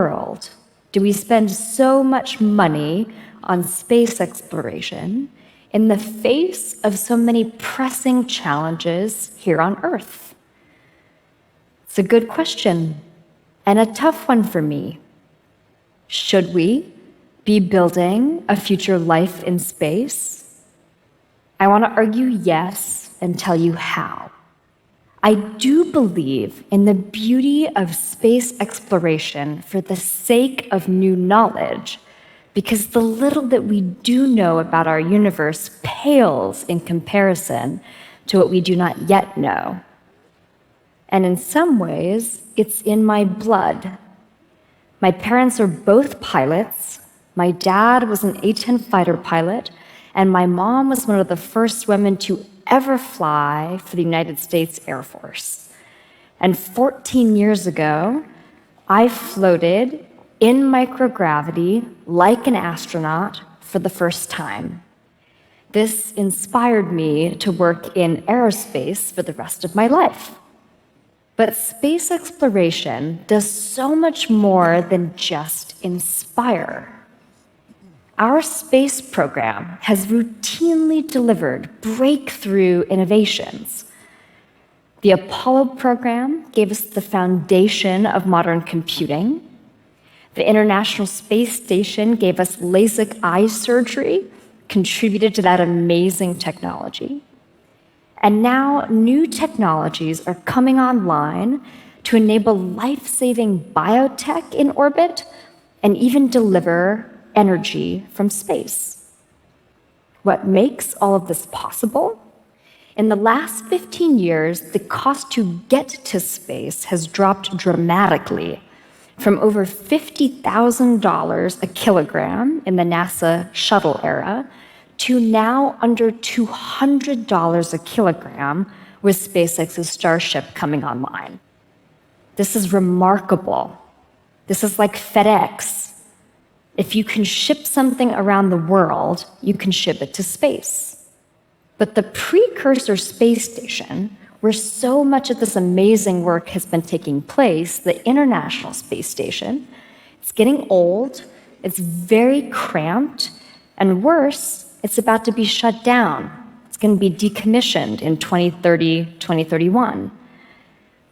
world do we spend so much money on space exploration in the face of so many pressing challenges here on Earth? It's a good question, and a tough one for me. Should we be building a future life in space? I want to argue yes and tell you how. I do believe in the beauty of space exploration for the sake of new knowledge, because the little that we do know about our universe pales in comparison to what we do not yet know. And in some ways, it's in my blood. My parents are both pilots. My dad was an A-10 fighter pilot, and my mom was one of the first women to ever fly for the United States Air Force. And 14 years ago, I floated in microgravity like an astronaut for the first time. This inspired me to work in aerospace for the rest of my life. But space exploration does so much more than just inspire. Our space program has routinely delivered breakthrough innovations. The Apollo program gave us the foundation of modern computing. The International Space Station gave us LASIK eye surgery, contributed to that amazing technology. And now new technologies are coming online to enable life-saving biotech in orbit and even deliver energy from space. What makes all of this possible? In the last 15 years, the cost to get to space has dropped dramatically, from over $50,000 a kilogram in the NASA shuttle era to now under $200 a kilogram with SpaceX's Starship coming online. This is remarkable. This is like FedEx. If you can ship something around the world, you can ship it to space. But the precursor space station, where so much of this amazing work has been taking place, the International Space Station, it's getting old, it's very cramped, and worse, it's about to be shut down. It's going to be decommissioned in 2030, 2031.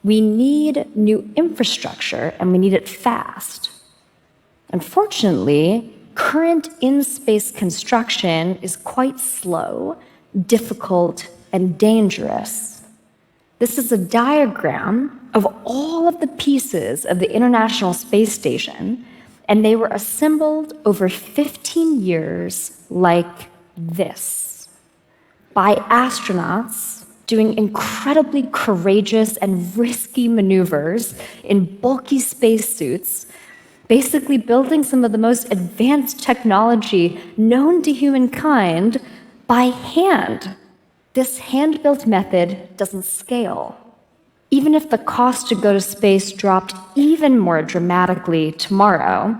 We need new infrastructure, and we need it fast. Unfortunately, current in-space construction is quite slow, difficult, and dangerous. This is a diagram of all of the pieces of the International Space Station, and they were assembled over 15 years like this, by astronauts doing incredibly courageous and risky maneuvers in bulky spacesuits, basically building some of the most advanced technology known to humankind by hand. This hand-built method doesn't scale. Even if the cost to go to space dropped even more dramatically tomorrow,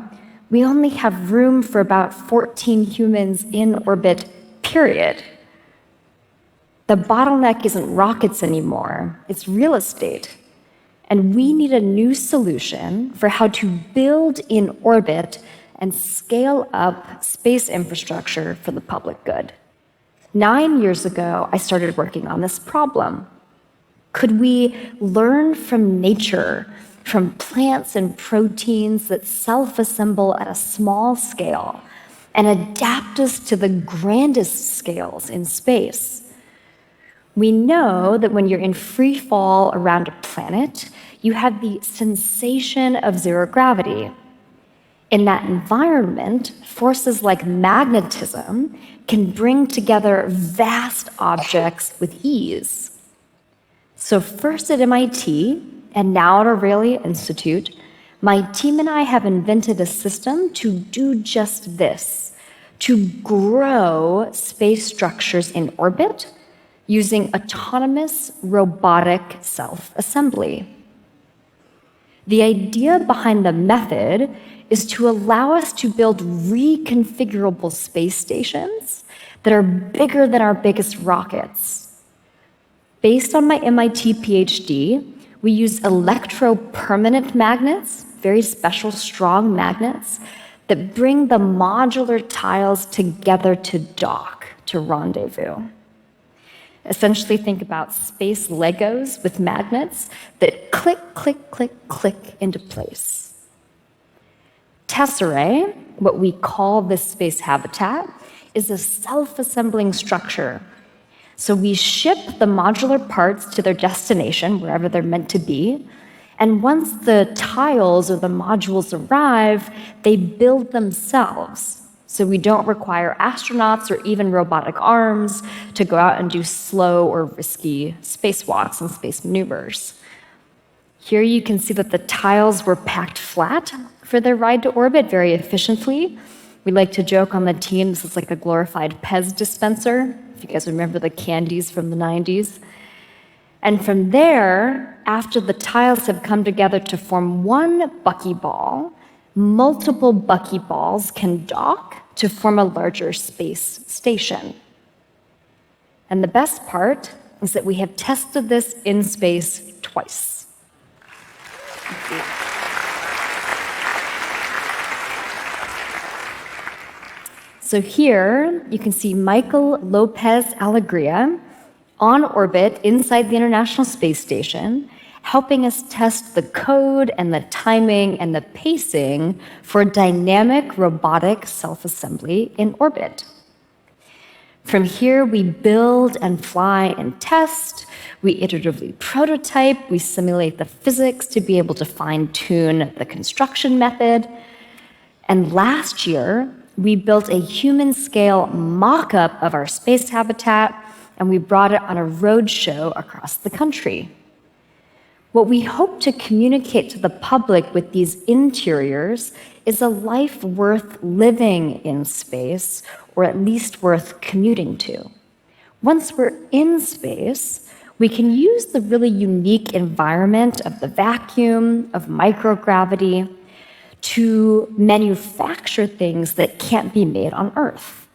we only have room for about 14 humans in orbit, period. The bottleneck isn't rockets anymore, it's real estate. And we need a new solution for how to build in orbit and scale up space infrastructure for the public good. 9 years ago, I started working on this problem. Could we learn from nature, from plants and proteins that self-assemble at a small scale, and adapt us to the grandest scales in space? We know that when you're in free fall around a planet, you have the sensation of zero gravity. In that environment, forces like magnetism can bring together vast objects with ease. So first at MIT, and now at Aurelian Institute, my team and I have invented a system to do just this, to grow space structures in orbit using autonomous robotic self-assembly. The idea behind the method is to allow us to build reconfigurable space stations that are bigger than our biggest rockets. Based on my MIT PhD, we use electropermanent magnets very special, strong magnets that bring the modular tiles together to dock, to rendezvous. Essentially, think about space Legos with magnets that click, click, click, click into place. Tesserae, what we call this space habitat, is a self-assembling structure. So we ship the modular parts to their destination, wherever they're meant to be, and once the tiles or the modules arrive, they build themselves. So we don't require astronauts or even robotic arms to go out and do slow or risky spacewalks and space maneuvers. Here you can see that the tiles were packed flat for their ride to orbit very efficiently. We like to joke on the team, this is like a glorified Pez dispenser, if you guys remember the candies from the 90s. And from there, after the tiles have come together to form one buckyball, multiple buckyballs can dock to form a larger space station. And the best part is that we have tested this in space twice. So here you can see Michael Lopez Alegria on orbit inside the International Space Station, helping us test the code and the timing and the pacing for dynamic robotic self-assembly in orbit. From here, we build and fly and test, we iteratively prototype, we simulate the physics to be able to fine-tune the construction method. And last year, we built a human-scale mock-up of our space habitat, and we brought it on a road show across the country. What we hope to communicate to the public with these interiors is a life worth living in space, or at least worth commuting to. Once we're in space, we can use the really unique environment of the vacuum, of microgravity, to manufacture things that can't be made on Earth.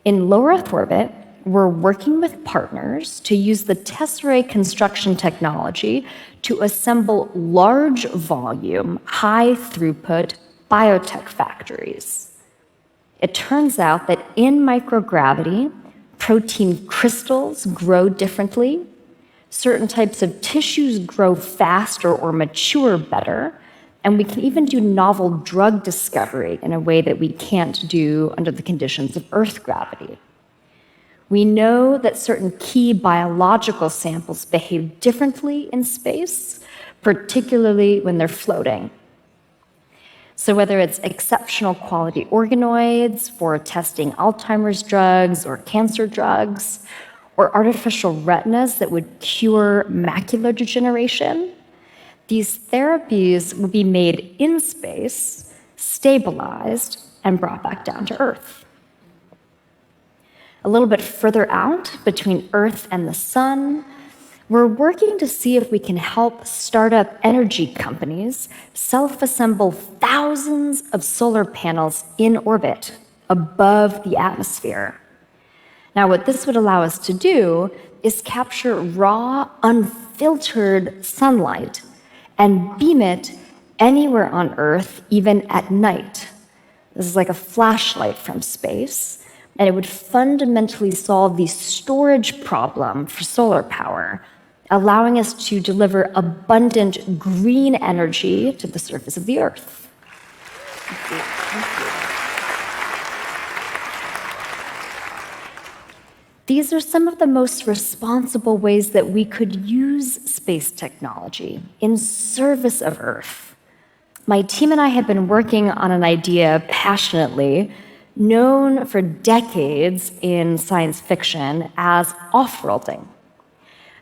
In low Earth orbit, we're working with partners to use the tesserae construction technology to assemble large volume, high throughput biotech factories. It turns out that in microgravity, protein crystals grow differently, certain types of tissues grow faster or mature better, and we can even do novel drug discovery in a way that we can't do under the conditions of Earth gravity. We know that certain key biological samples behave differently in space, particularly when they're floating. So whether it's exceptional quality organoids for testing Alzheimer's drugs or cancer drugs, or artificial retinas that would cure macular degeneration, these therapies will be made in space, stabilized, and brought back down to Earth. A little bit further out, between Earth and the sun, we're working to see if we can help startup energy companies self-assemble thousands of solar panels in orbit above the atmosphere. Now, what this would allow us to do is capture raw, unfiltered sunlight and beam it anywhere on Earth, even at night. This is like a flashlight from space. And it would fundamentally solve the storage problem for solar power, allowing us to deliver abundant green energy to the surface of the Earth. These are some of the most responsible ways that we could use space technology in service of Earth. My team and I have been working on an idea passionately, known for decades in science fiction as off-worlding.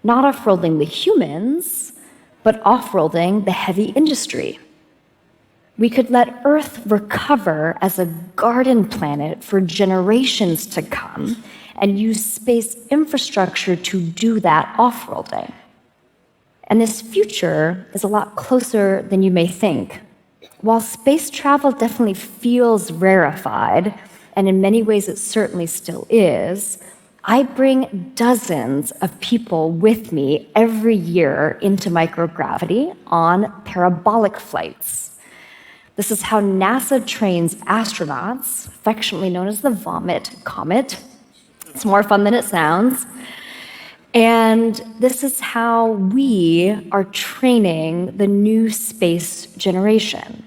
Not off-worlding the humans, but off-worlding the heavy industry. We could let Earth recover as a garden planet for generations to come and use space infrastructure to do that off-worlding. And this future is a lot closer than you may think. While space travel definitely feels rarefied, and in many ways it certainly still is, I bring dozens of people with me every year into microgravity on parabolic flights. This is how NASA trains astronauts, affectionately known as the Vomit Comet. It's more fun than it sounds. And this is how we are training the new space generation.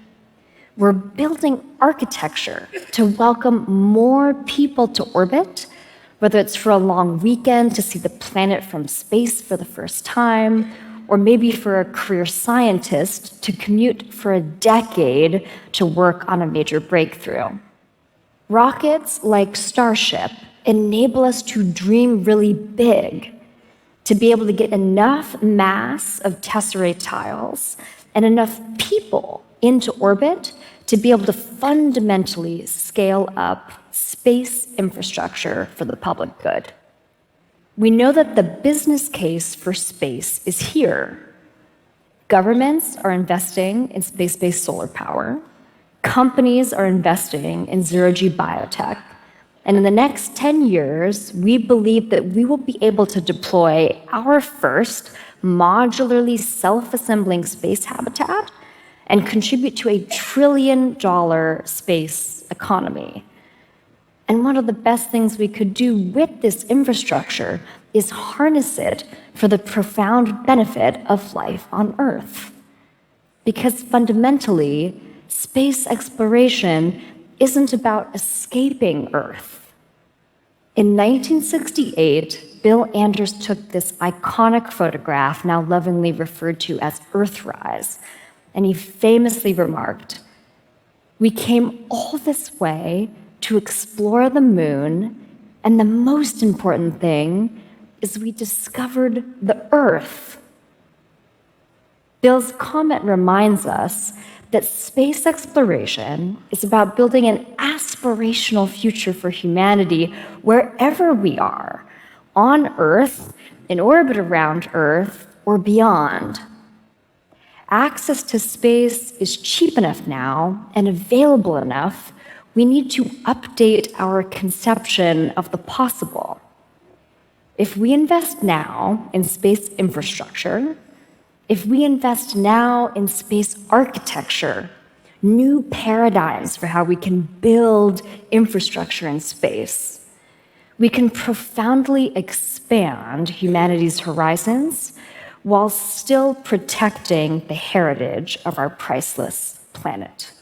We're building architecture to welcome more people to orbit, whether it's for a long weekend to see the planet from space for the first time, or maybe for a career scientist to commute for a decade to work on a major breakthrough. Rockets like Starship enable us to dream really big, to be able to get enough mass of tesseract tiles and enough people into orbit to be able to fundamentally scale up space infrastructure for the public good. We know that the business case for space is here. Governments are investing in space-based solar power. Companies are investing in zero-G biotech. And in the next 10 years, we believe that we will be able to deploy our first modularly self-assembling space habitat and contribute to $1 trillion space economy. And one of the best things we could do with this infrastructure is harness it for the profound benefit of life on Earth. Because fundamentally, space exploration isn't about escaping Earth. In 1968, Bill Anders took this iconic photograph, now lovingly referred to as Earthrise, and he famously remarked, "We came all this way to explore the moon, and the most important thing is we discovered the Earth." Bill's comment reminds us that space exploration is about building an aspirational future for humanity wherever we are, on Earth, in orbit around Earth, or beyond. Access to space is cheap enough now and available enough. We need to update our conception of the possible. If we invest now in space infrastructure, if we invest now in space architecture, new paradigms for how we can build infrastructure in space, we can profoundly expand humanity's horizons while still protecting the heritage of our priceless planet.